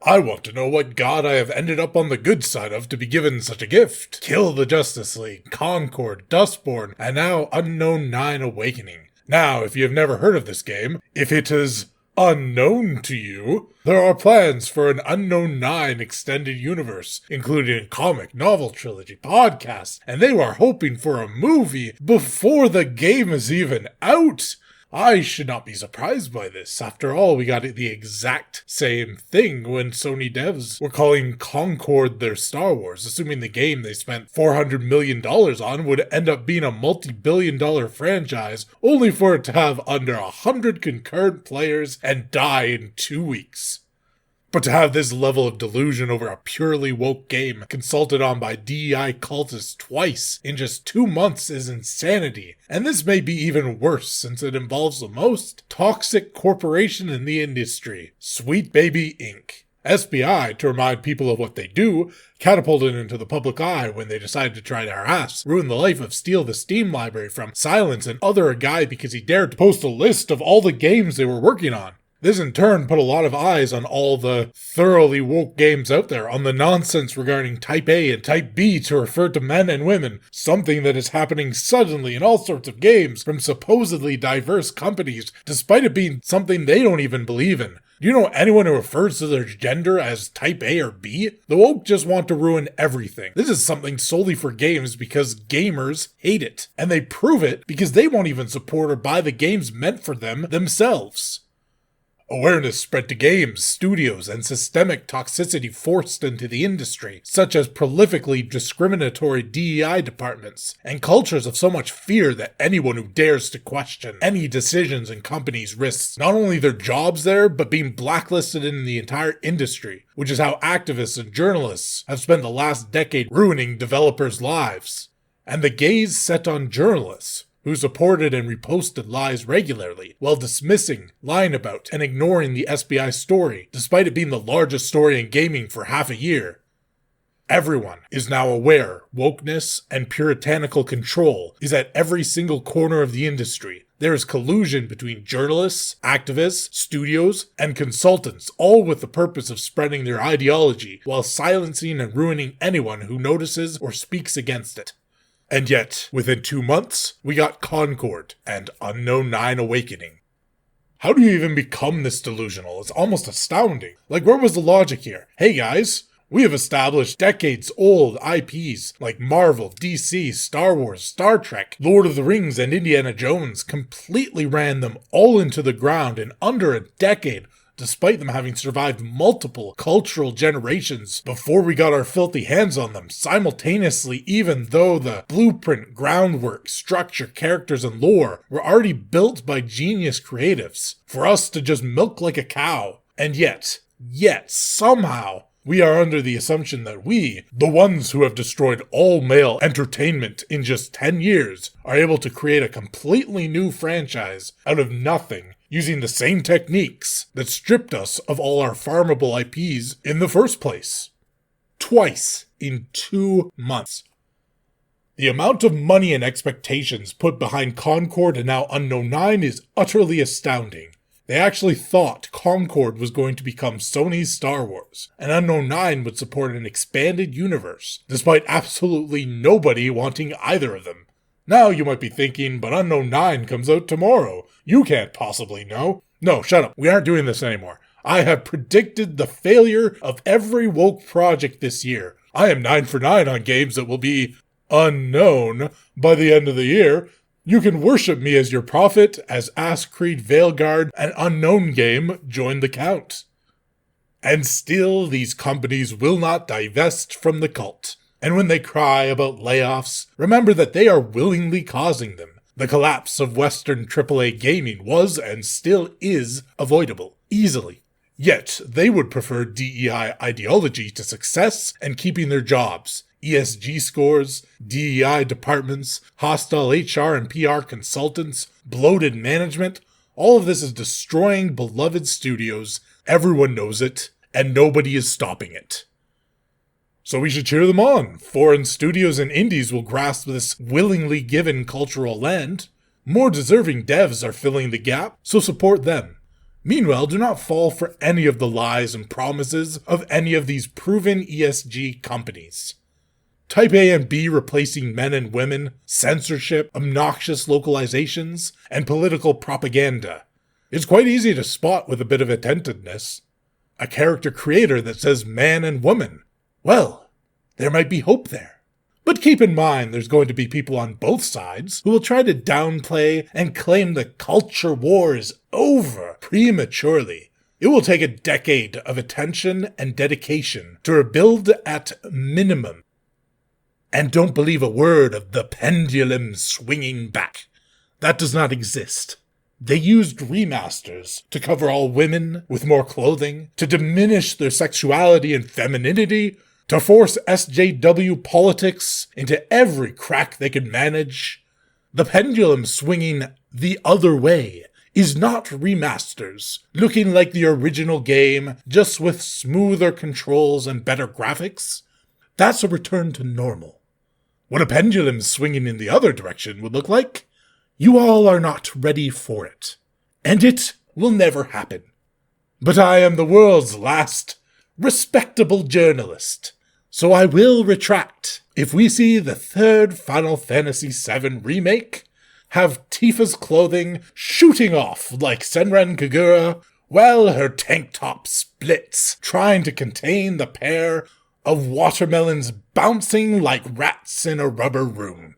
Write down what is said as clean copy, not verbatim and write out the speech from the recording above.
I want to know what god I have ended up on the good side of to be given such a gift. Kill the Justice League, Concord, Dustborn, and now Unknown 9 Awakening. Now, if you have never heard of this game, if it is unknown to you, there are plans for an Unknown 9 extended universe, including a comic, novel trilogy, podcast, and they are hoping for a movie before the game is even out. I should not be surprised by this. After all, we got the exact same thing when Sony devs were calling Concord their Star Wars, assuming the game they spent $400 million on would end up being a multi-billion-dollar franchise, only for it to have under 100 concurrent players and die in 2 weeks. But to have this level of delusion over a purely woke game consulted on by DEI cultists twice in just 2 months is insanity, and this may be even worse since it involves the most toxic corporation in the industry, Sweet Baby Inc. SBI, to remind people of what they do, catapulted into the public eye when they decided to try to harass, ruin the life of Steal the Steam library from Silence and other a guy because he dared to post a list of all the games they were working on. This in turn put a lot of eyes on all the thoroughly woke games out there, on the nonsense regarding Type A and Type B to refer to men and women, something that is happening suddenly in all sorts of games from supposedly diverse companies, despite it being something they don't even believe in. Do you know anyone who refers to their gender as Type A or B? The woke just want to ruin everything. This is something solely for games because gamers hate it, and they prove it because they won't even support or buy the games meant for them themselves. Awareness spread to games, studios, and systemic toxicity forced into the industry, such as prolifically discriminatory DEI departments, and cultures of so much fear that anyone who dares to question any decisions in companies risks not only their jobs there, but being blacklisted in the entire industry, which is how activists and journalists have spent the last decade ruining developers' lives. And the gaze set on journalists, who supported and reposted lies regularly, while dismissing, lying about, and ignoring the SBI story, despite it being the largest story in gaming for half a year. Everyone is now aware wokeness and puritanical control is at every single corner of the industry. There is collusion between journalists, activists, studios, and consultants, all with the purpose of spreading their ideology, while silencing and ruining anyone who notices or speaks against it. And yet, within 2 months, we got Concord and Unknown 9 Awakening. How do you even become this delusional? It's almost astounding. Like, where was the logic here? Hey guys, we have established decades-old IPs like Marvel, DC, Star Wars, Star Trek, Lord of the Rings, and Indiana Jones, completely ran them all into the ground in under a decade, despite them having survived multiple cultural generations before we got our filthy hands on them, simultaneously, even though the blueprint, groundwork, structure, characters, and lore were already built by genius creatives, for us to just milk like a cow. And yet, somehow, we are under the assumption that we, the ones who have destroyed all male entertainment in just 10 years, are able to create a completely new franchise out of nothing, using the same techniques that stripped us of all our farmable IPs in the first place. Twice in 2 months. The amount of money and expectations put behind Concord and now Unknown 9 is utterly astounding. They actually thought Concord was going to become Sony's Star Wars, and Unknown 9 would support an expanded universe, despite absolutely nobody wanting either of them. Now you might be thinking, but Unknown 9 comes out tomorrow. You can't possibly know. No, shut up. We aren't doing this anymore. I have predicted the failure of every woke project this year. I am 9 for 9 on games that will be unknown by the end of the year. You can worship me as your prophet, as Ass Creed Veilguard, an unknown game, join the count. And still, these companies will not divest from the cult. And when they cry about layoffs, remember that they are willingly causing them. The collapse of Western AAA gaming was and still is avoidable, easily. Yet, they would prefer DEI ideology to success and keeping their jobs. ESG scores, DEI departments, hostile HR and PR consultants, bloated management, all of this is destroying beloved studios. Everyone knows it, and nobody is stopping it. So we should cheer them on. Foreign studios and indies will grasp this willingly given cultural land. More deserving devs are filling the gap, so support them. Meanwhile, do not fall for any of the lies and promises of any of these proven ESG companies. Type A and B replacing men and women, censorship, obnoxious localizations, and political propaganda. It's quite easy to spot with a bit of attentiveness. A character creator that says man and woman. Well, there might be hope there. But keep in mind there's going to be people on both sides who will try to downplay and claim the culture war is over prematurely. It will take a decade of attention and dedication to rebuild at minimum. And don't believe a word of the pendulum swinging back. That does not exist. They used remasters to cover all women with more clothing, to diminish their sexuality and femininity, to force SJW politics into every crack they could manage. The pendulum swinging the other way is not remasters, looking like the original game, just with smoother controls and better graphics. That's a return to normal. What a pendulum swinging in the other direction would look like, you all are not ready for it. And it will never happen. But I am the world's last respectable journalist. So I will retract. If we see the third Final Fantasy VII remake have Tifa's clothing shooting off like Senran Kagura while her tank top splits, trying to contain the pair of watermelons bouncing like rats in a rubber room.